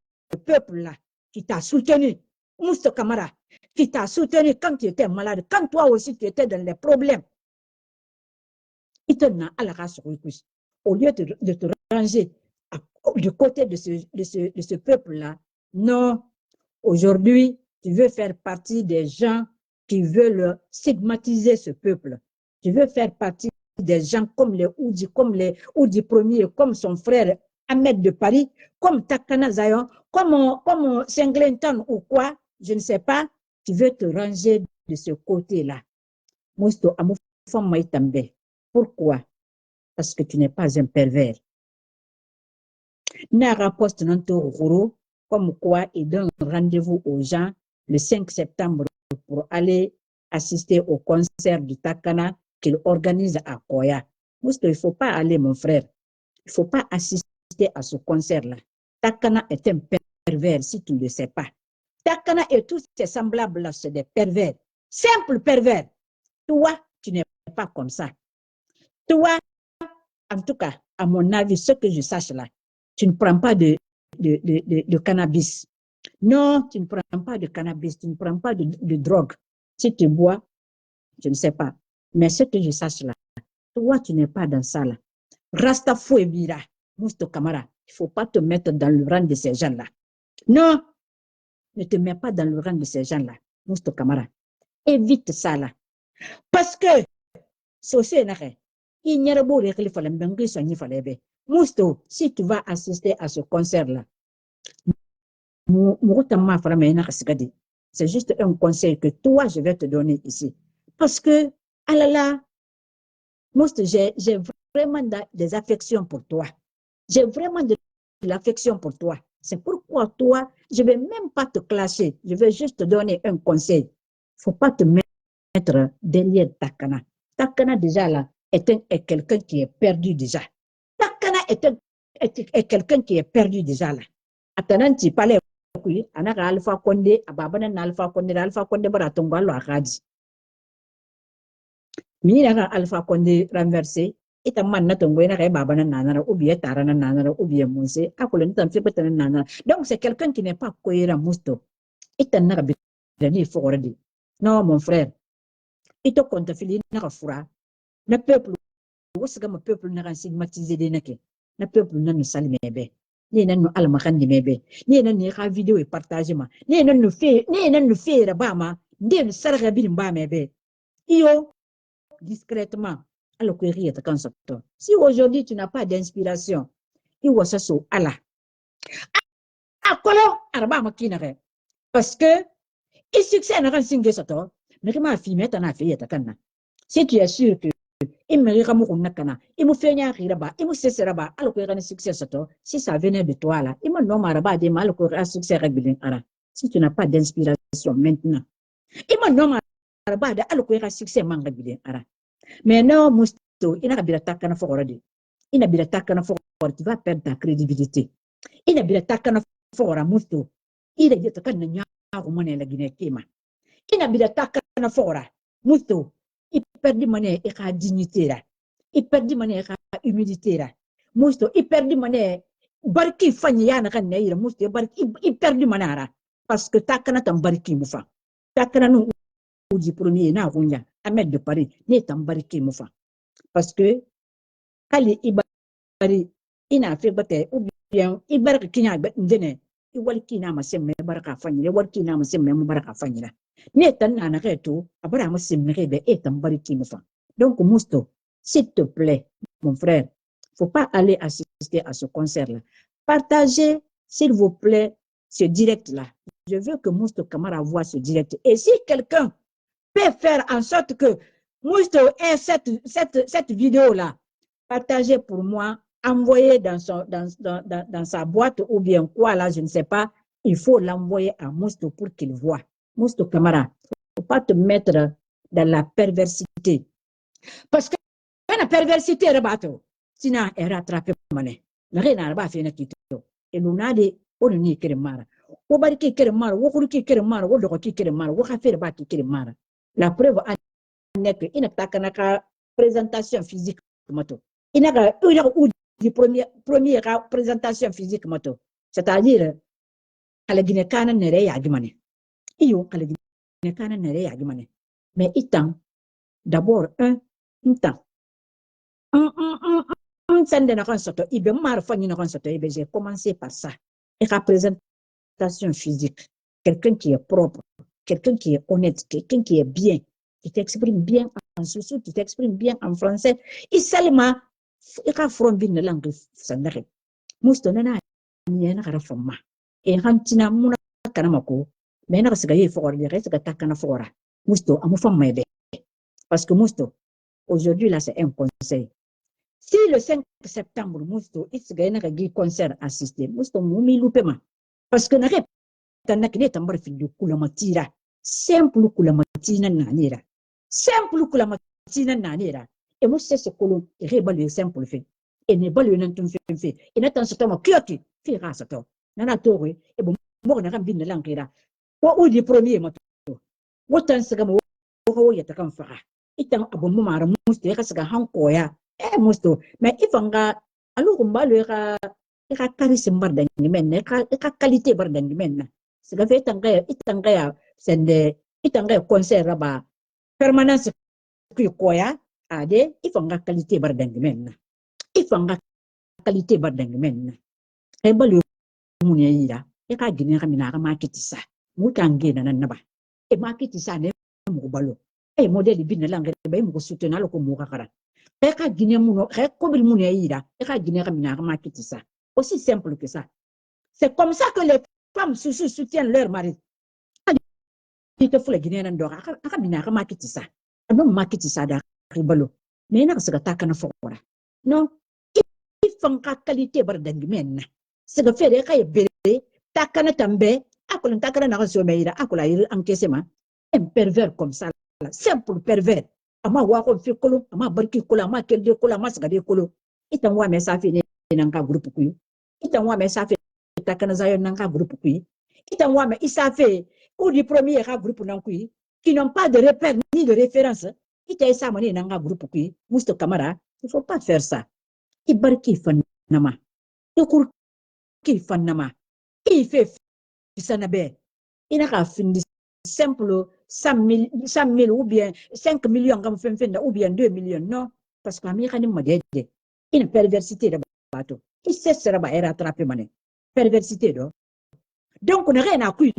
peuple-là qui t'a soutenu, Moussa Camara, qui t'a soutenu quand tu étais malade, quand toi aussi tu étais dans les problèmes. Au lieu de te ranger du côté de ce peuple-là, non, aujourd'hui, tu veux faire partie des gens qui veulent stigmatiser ce peuple. Tu veux faire partie des gens comme les Oudi, comme les Oudi premiers, comme son frère Ahmed de Paris, comme Takana Zayon, comme Singleton ou quoi, je ne sais pas. Tu veux te ranger de ce côté-là. Mousto Amoufamaïtambe. Pourquoi? Parce que tu n'es pas un pervers. Nara poste Nanto Roro, comme quoi il donne rendez-vous aux gens le 5 septembre pour aller assister au concert du Takana qu'il organise à Koya. Mousto, il ne faut pas aller, mon frère. Il ne faut pas assister à ce concert-là. Takana est un pervers, si tu ne le sais pas. Takana et tous ses semblables-là, c'est des pervers. Simple pervers. Toi, tu n'es pas comme ça. Toi, en tout cas, à mon avis, ce que je sache là, tu ne prends pas de cannabis. Non, tu ne prends pas de cannabis, tu ne prends pas de drogue. Si tu bois, je ne sais pas. Mais ce que je sache là, toi, tu n'es pas dans ça là. Rasta Fouébira, Mousto Camara, il ne faut pas te mettre dans le rang de ces gens-là. Non, ne te mets pas dans le rang de ces gens-là, Mousto Camara. Évite ça là. Parce que, c'est aussi un arrêt. Il n'y a pas de Mousto, si tu vas assister à ce concert-là, c'est juste un conseil que toi, je vais te donner ici. Parce que, ah là là, Mousto, j'ai vraiment des affections pour toi. J'ai vraiment de l'affection pour toi. C'est pourquoi toi, je ne vais même pas te clasher. Je vais juste te donner un conseil. Il ne faut pas te mettre derrière Takana. Takana, déjà là, est quelqu'un qui est perdu déjà. Takana est quelqu'un qui est perdu déjà là. Attendant, tu parlais, Anaka Alpha Condé, Ababana Alpha Condé, Baratongo, Akadi. Mina Alpha Condé renversé. Ita man na tongo na kay baba na nanara ou bien tara na nanara ou bien monse akolo ntan fi peta na nanara. Donc c'est quelqu'un qui n'est pas cohérent Mousto. Ita na bi dani fordi. Non mon frère. Ito konta fili na fura. Na peuple wosga ma peuple na stigmatiser de nake. Na peuple na no salimebe. Ni na no almakandi mebe. Ni na ni ka vidéo et partager ma. Ni na no fe rabama. Ndi no sarga bi mba mebe. Iyo discrètement. Alors que rien de si aujourd'hui tu n'as pas d'inspiration, il va se sauver à la. Parce que il succès n'a rien signé ça toi. Mais comment filmer t'en a fait ta canna. Si tu es sûr que il me ramou nakana, il me fait rien là-bas, il me cesse là-bas, alors que rien succès ça toi. Si ça venait de toi là, il me nomme là-bas des mal que un succès régulier ara. Si tu n'as pas d'inspiration maintenant, il me nomme là-bas alors que un succès man régulier ara. Mais non, Mousto, il n'a pas de forêt. Il n'a pas de forêt. Tu vas perdre ta crédibilité. Il n'a pas de forêt, Mousto. Il a dit que tu n'as pas de la Guinée. Il n'a pas de forêt, Mousto. Il perd du monnaie et sa dignité. Il perd du monnaie et sa humilité. Mousto, il perd du monnaie. Barki Fanny Yana Kanei, Mousto, il perd du monnaie. Parce que tu n'as pas de barki Moufa. Tu n'as pas de premier na Rounia. Ahmed de Paris, n'est en bariki Moufa. Parce que, Ali Ibari, ina fait bataille, ou bien, Ibaraki Kina Dene, Iwalkina Massem, Baraka Fanny, Walkina Massem, Baraka Fanny. N'est un anareto, Abraham Simrebe est en bariki Moufa. Donc, Mousto, s'il te plaît, mon frère, il ne faut pas aller assister à ce concert-là. Partagez, s'il vous plaît, ce direct-là. Je veux que Mousto Camara voit ce direct. Et si quelqu'un peut faire en sorte que Mousto ait cette vidéo-là partagée pour moi, envoyée dans sa boîte ou bien quoi là, je ne sais pas, il faut l'envoyer à Mousto pour qu'il voit. Mousto Camara, il ne faut pas te mettre dans la perversité. Parce que la perversité est rabattue. Sinon, elle rattrape mané. Rien n'a pas fait na kito. Et nous n'a dit, on n'y est mara. Wo bari ki kere mara, wo kuru ki kere mara, wo dogo ki kere mara, wo khafere ba ki kere mara. La preuve est que ina takana ka présentation physique moto. Ina ka ou du premier présentation physique moto. C'est-à-dire kala gine kana nere ya gimane. Iyo kala gine kana nere ya gimane. Mais itan d'abord temps. Sende na soto ibe mar fanyi na soto ibe j'ai commencé par ça. Et la présentation physique, quelqu'un qui est propre, quelqu'un qui est honnête, quelqu'un qui est bien, qui t'exprime bien en soussou, qui t'exprime bien en français. Et seulement, il y a from bin langue sandare. Musto na ni na kara fama. E hantina muna kana mako. Mais na siga yi fora de reste ga takana fora. Musto amu fama ebe. Parce que musto aujourd'hui là c'est un conseil. Si le 5 septembre, Mousto, il y a un concert assisté, Mousto, Moumi Loupema. Parce que n'a pas tambar fidu kulamatira. Simple kulamatina nanira. Simple kulamatina nanira. Et moi, c'est ce que l'on rébalue simple fait. Et ne balue n'entend fait. Et n'attend ce temps, kyoti, fait rasato. Nana torre, et bon, moi, n'a pas de l'anglais. Ou du premier moto. Wotan sagamo, ou yatakam fara. Itan abomara, Mousto, et rasga hankoya. Musto, mais il faut que alors on va le charisme bardangimen, qualité bardangimen. C'est que fait itangaya, c'est de itangaya concert là-bas, permanence qui koya, ade, il faut que qualité bardangimen. Il faut que qualité bardangimen. Et balu munia, et ka gine ramina marketisa, mukangena naba. Et marketisa ne mobalo. Et modèle bin langue, me soutenir le commoura. Eka Guinée mouno, comme il mounia ira, eka Guinée ramina makitisa. Aussi simple que ça. C'est comme ça que les femmes soutiennent leur mari. Il te faut les Guinéens d'or, ramina makitisa. Non makitisa da ribalo. Mais n'a pas takana fora. Non, il faut une qualité bardangimen. C'est que faire des cailles béré, takana tambe, akol takana na someira, akola ir encaissement. Un pervers comme ça, simple pervers. Ama wako fi kolo ama barki kolo ama kelde kolo ama sagade kolo ita wa me safi ne nanga groupe kuyi ita wa me safi takana zayo nanga groupe kuyi ita wa me isafe ou du premier groupe nan kuyi qui n'ont pas de repère ni de référence ita isa mani nanga groupe kuyi Musto Camara il faut pas faire ça ibarki fanama ikur ki fanama il fait fisanabe ina ka findi simple 100 000 ou bien 5 millions comme ou bien 2 millions. Non, parce que l'Amérique a une perversité de bateau. Il sait ce que est rattrapé. Perversité. Donc, on n'a rien à couiller.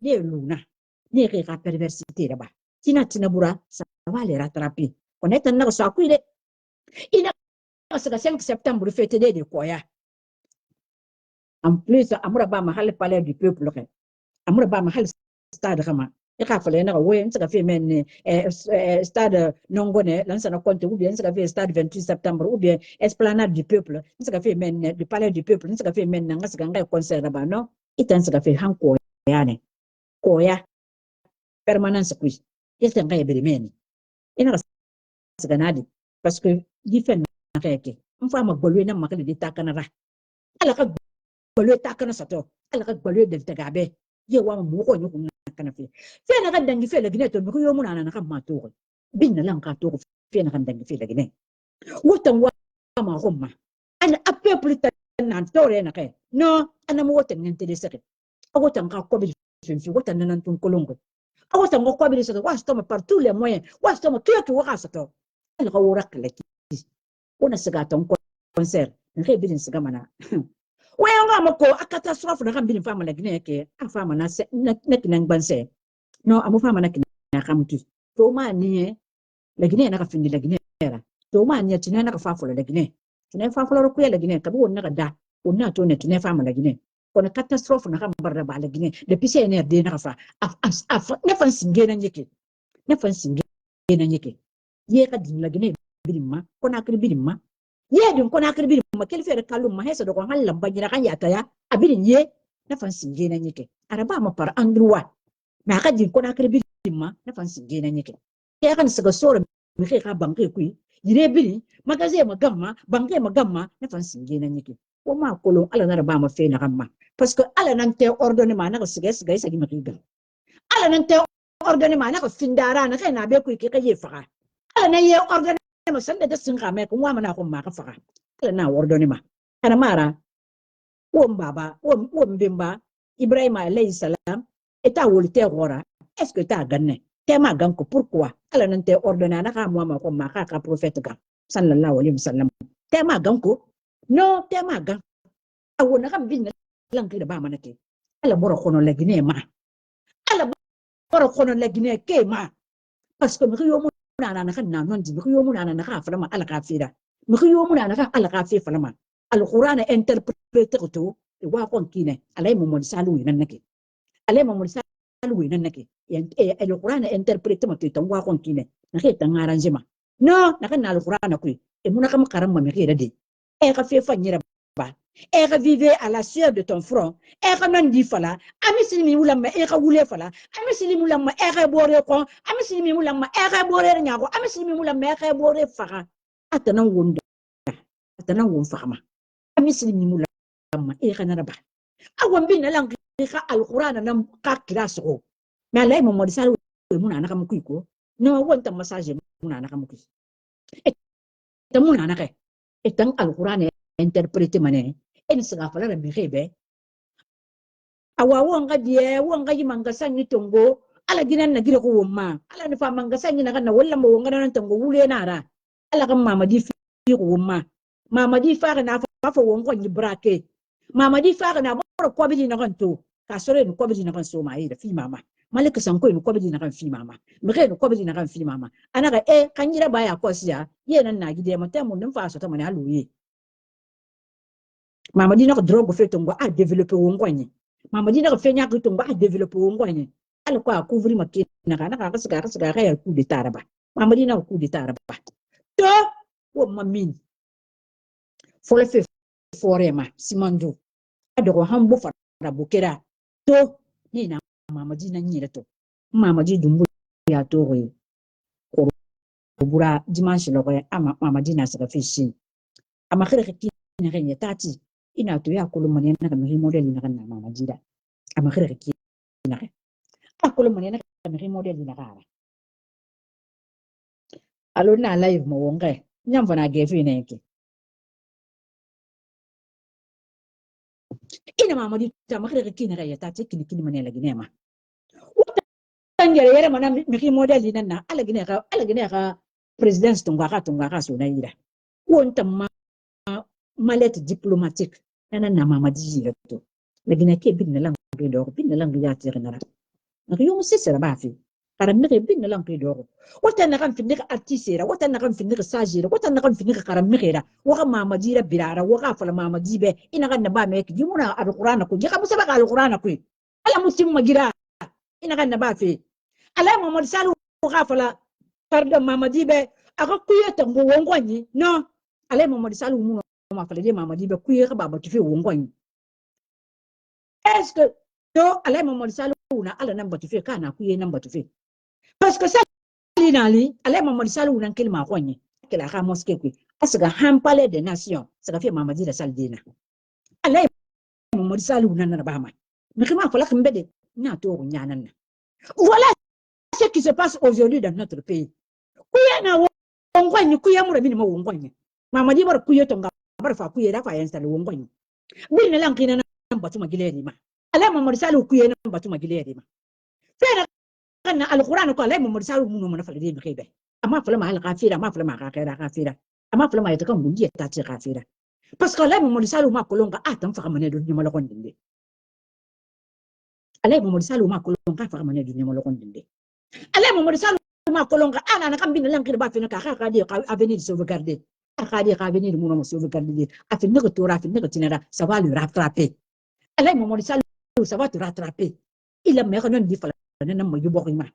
Ni luna, ni rien perversité là-bas. Tina Tinabura, ça va les rattraper. On est en train de couiller. Il a 5 septembre, fête de quoi. En plus, Amouraba Mahal palais du peuple. Amouraba Mahal stade Rama. Il a fallu que fait men stade Nongone, l'ancien compte, ou bien ça fait stade 28 septembre, ou bien esplanade du peuple, ça fait men du palais du peuple, ça fait men un concert là-bas, non? Il t'a fait Hanko Yane, Koya, permanence quiz. Il t'a fait Bérimène. Il n'a pas ganadi, parce que il fait un réque. Une fois, ma bolue n'a pas de takanara. Alors, bolue takana sato, alors, bolue de tagabe. Je vois mon mot, nous kana fi na kan dangi fe la gine to biyo muna na kan ma to bin na lan ka to fe na kan dangi fe la gine wotan wa ma homma an a peuple tan to re na kai no ana mo wotan nan tele sake a wotan ka ko bi fi wotan nan tun kolongo a wotan ko bi sake wa sto ma par tous les moyens wa sto ma kiyo wa ka sato al ga wora kala ki ona siga ton concert nge bidin siga mana Where am I a catastrophe na kan bin fama la gine ke a fama na kinan banse no amu fama na kinan kamtu to ma ni la gine na ka findi la gine era to ma ni tina na ka fafula la gine tina fafula ko ya la gine ka bu na ka da onna to ne tina fama la gine kono catastrophe na kan barra ba la gine depuis c'est NRD na ka fa ne fan singe na nyeke ne fan singe na nyeke ye ka din la gine bilimma kona akri bilimma ye din kona akri bilimma kel fere kalum ma hesa do ko halla banyira kan yata ya abirin ye na fan singe na nyeke araba ma par andruwa ma ka din kona akri bilimma na fan singe na nyeke ya kan saga sore mi ka banke ku yire bili magaze magamma banke magamma na fan singe na nyeke ma kolon ala na ba ma fe na kamma parce que ala nan te ordonné ma na ko sige sagi ma kiga ala nan te ordonné ma na ko findara na kai na be ku ki ka ye faga ala na ye ordonné ma sanda da sun kame ko wa mana ko ma ka faga ala na ordonné ma kana mara baba bimba Ibrahim alayhi salam eta wolte gora est-ce que ta ganne te ma gan ko pourquoi ala nan te ordonné na ka mo ma ko ma ka prophète ga sallallahu alaihi wasallam te ma gan ko no te ma gan awona kam bin lanki da ba manake ala boro kono la Guinée ma ala boro kono la Guinée ke ma parce que mi yo mu na kan na non di mi yo mu na ka fala ma ala ka fira mi yo mu na ka ala ka fi fala ma al-Qur'an interpréter to wa kon kine alay mo mo salu nan nake alay mo mo salu nan nake al-Qur'an interpréter ma to tan wa kon kine na ke tan arrangement no na kan al-Qur'an ko e mun kam karam ma mi ke de e ka fe fanyira ba e ka vivre à la sueur de ton front e ka nan di fala ami silimi ulama e ka wule fala ami silimi ulama e ka bore ko ami silimi ulama e ka bore nyako ami silimi ulama e ka bore faga atanan wonda atanan won fama ami silimi ulama e ka naraba awon bin lan ka al-Qur'an nan ka kira so me alay mo mo salu mun ana kam kuiko no wonta message mun ana kam kuiko ta mun ana ka etan al-Qur'an interpréter mané en sera fala la mirebe awa wonga die wonga yimanga sanyi tongo ala ginan na gire ko wumma ala ni fa manga sanyi na kana walla mo wonga nan tongo wule nara ala kan mamadi fi ko wumma mamadi fa na fa wongo ni brake mamadi fa na boro ko bi na kan to ka sore ni ko bi na kan so mai da fi mama malika san ko ni ko bi na kan fi mama mire ni ko bi na kan fi mama anaka kan yira baya ko siya yenan na gide mata mun nan fa so ta mane aluye Mama dit que drogue fait ton a développé au ngoigné. Mama dit que fait nya que ton a développé au ngoigné. Alors quoi couvrir ma kina na ka ka coup de taraba. Mama dit na coup de taraba. To o mamin. Faut le faire forema simando. Ado ko hambo fa da bokera. To ni na mama dit na nyira to. Mama dit dumbu ya to re. Ko bura dimanche lo re ama mama dit na sa fishi. Ama khire ki ni renya tati. Ina to ya kulu mane na kan model na kan mama jida ama khire ki na ka kulu mane na kan model na ka alo na live mo wonga nyam fana gefi na yake ina mama di ta ma khire ki na ya ta ce kini mane la gine ma tangere yere mana mi model na ala gine ka president tunga ka so na yira wonta ma malette diplomatique nana na mama di to la gine ke bin na lang bin na lang ya tire na na yo musse sera ba fi karam mi bin na lang do wata na kan finni artiste ra wata na kan finni sajira wata na kan finni karam mi ra wa mama di ra birara wa ka fala mama di be ina kan na ba me ki muna al-Qur'an ko je ka musa ba al-Qur'an ko ala muslim magira ina kan na ba fi ala Muhammad salu ka fala tarda mama di be aka kuyeta ngo wongwanyi no ala Muhammad salu mu ma fala de mama di be kuye ka baba tu fi wongwanyi est-ce que to ala Muhammad salu na ala nan batu fi kana kuye nan batu fi parce que ça linali ala Muhammad salu nan kelma kwanye kila ka mosque ku asga han palais des nations saka fi mama di da saldina ala Muhammad salu nan na ba ma mi ma fala kan bede na to nyanan na voilà ce qui se passe aujourd'hui dans notre pays kuye na wongwanyi kuye mu rabi ma wongwanyi mama di bar kuye to bar fa kuye da fa yan sal wongwanyi bin lan kina nan batu magileri ma ala Muhammad salu kuye nan batu magileri ma fena kana al-Qur'an ko ala Muhammad salu mu no fala di bi kebe amma fala ma al-kafira ma fala ma kafira amma fala ma yata kan bunji ta ce kafira parce que ala Muhammad salu ma kolonga atan fa kamane do nyama lokon dinde ala Muhammad salu ma kolonga fa kamane do nyama lokon dinde ala Muhammad salu ma kolonga ana na kan bin lan kirba fena ka di avenir sauvegarder ka di avenir mu no sauvegarder avenir ko tora avenir tinera ça va le rattraper ala Muhammad salu ça va te rattraper il a meilleur non di fala nan mo yubo ma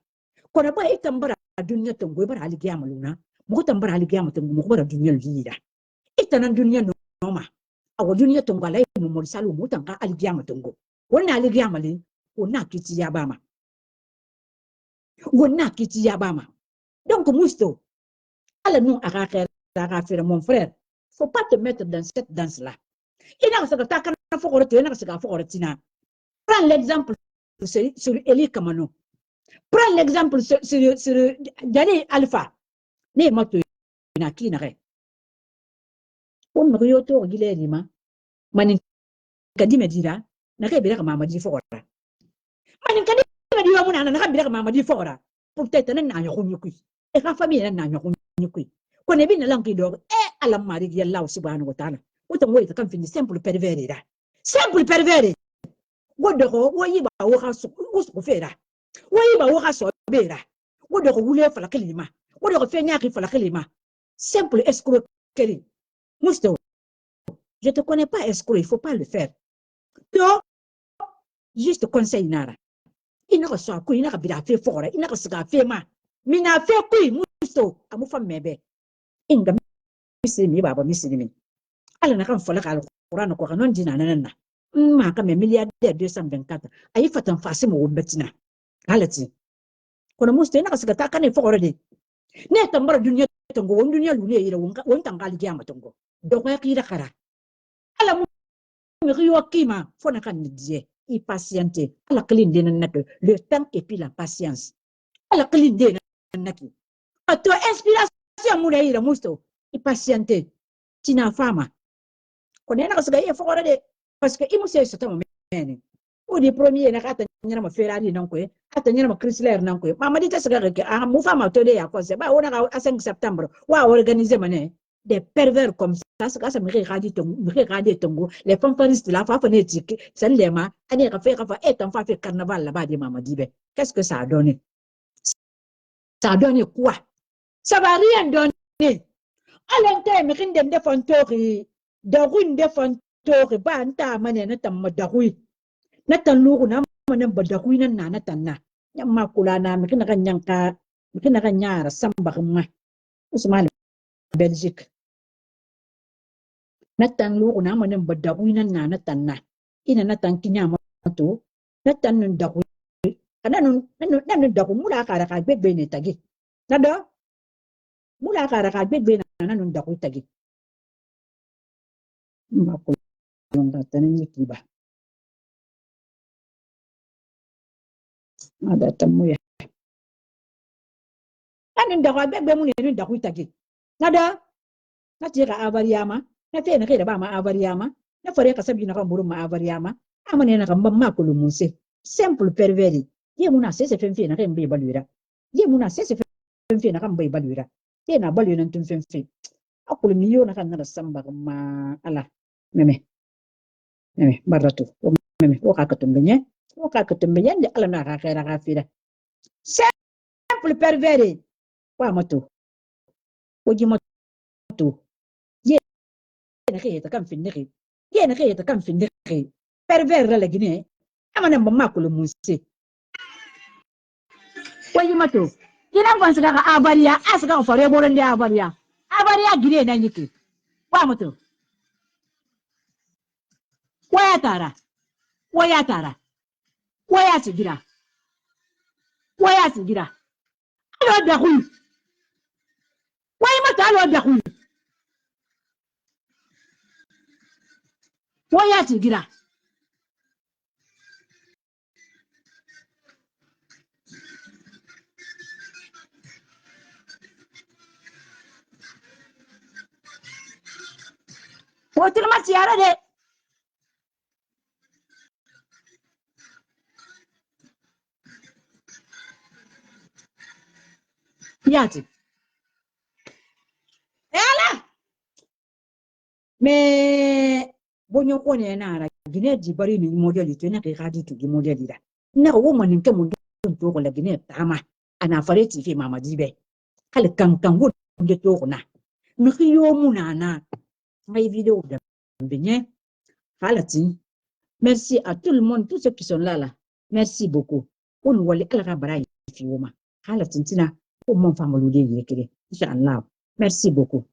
ko na ba itambara dunya tango bara ali kiyama luna mo tambara ali kiyama tango mo bara dunya lida itanan dunya no ma awo dunya tango ala Muhammad salu mo tanga ali kiyama tango wonna ali kiyama li wonna kiti ya bama donc musto ala non aka faire mon frère faut pas te mettre dans cette danse là Prends l'exemple sur Eli Kamano. Prends l'exemple sur Dani Alpha. Ne moto na kinare. On me rioto Guilherme. Manin kadime dira. Na kebira mama di fora. Manin kadime dira muna na kabira mama di fora. Peut-être na nyoko nyukui. E ka famille na nyoko nyukui. Ko ne bi na lanki do ala mari di Allah subhanahu wa ta'ala. Uta ngoy ta kan fini simple pervers da. Simple pervers. Wodoko wo yiba wo ka so wo fera. Wo yiba wo ka so bera. Wodoko wule fala kelima. Wodoko fenya ki fala kelima. Simple escroquerie. Mousto, je te connais pas escroc, il faut pas le faire. Donc, juste conseil nara. Il n'a pas so ko, il n'a pas bila fait fort, il n'a pas sega fait ma. Mina fait ko mousto, amu fam mebe. Inga misi mi baba misi mi. Ala na kan fala ka Quran ko kanon dina nanana. Ma ka me milliardaire 224. Ayi fatan fasi mo betina. Halati. Kono mousto ina ka sega ta kan fort de. Ne tambara dunya tongo won dunya lu ne yira won tangali jama tongo. Donc kira kara. Ala mu riyo kima fona kan die. I patienter. Ala clean de nak le temps et puis la patience. Ala clean de nak. To inspiration mu ne yira mousto. I patienter. Tina fama. Kono na ka sega ye fora de parce que imu se sota mo meni. O di premier na kata nyama Ferrari nan ko ata nyama Chrysler nan ko mama di ta sega ke mu fama to de ya ko se ba ona ka 5 septembre wa organiser mané des pervers comme ça ça me regarder tongo les fanfaristes la fa phonétique c'est les ma ani ka fa et on fait carnaval là-bas de mama di be qu'est-ce que ça a donné? Ça a donné quoi? Ça va rien donner. À l'intérieur me rinde de fantori de rune de fantori ba anta mané na tam dahui na tanlugu na manan badahui nan na tanna yamma kula na mi kina kan yanka mi kina kan yara samba kuma usman Belgique na tanlugu na manan badahui nan na tanna ina na tan kinya mato na tanun dahui kana nun dahu mula kara ka bebe ne tagi nada mula kara ka bebe na nun dahu tagi ma ko longa tanin kiba ada tamu ya anin da bebe mun ne da kuitagi nada na tira abariyama na fe na kai da ba ma abariyama na fare ka sabi na kan burun ma abariyama amane na kan ma kulu munse simple pervers ye muna se fe na kan bai balura ye muna se fe na kan bai balura ye na balu nan tun fe akulu miyo na kan na samba ma ala meme baratu meme o ka katumbenye o ka katumbenye de ala na ka khaira ka fira simple pervers wa mato waji mato ye na khayta kan fi niki ye na khayta kan fi niki pervers la gine amana mamma kulu musi waji mato kina kwansa ka abariya asaka fare boran da abariya gine na yiki wa mato waya tara waya sigira alo da hu waya mata alo da hu waya sigira Potir ma siara de yati ala me bonyo kone na ara gine di bari ni modeli to na kai hadi to gi modeli da na wo manin ke mun to ko la gine tama ana fare ti fi mama dibe kal kan wo de to na mi khiyo munana mai vidéo de benye halati. Merci à tout le monde, tous ceux qui sont là. Merci beaucoup. On wali ala bara fi woma halati tina ko mon famulu de yekere inshallah. Merci beaucoup.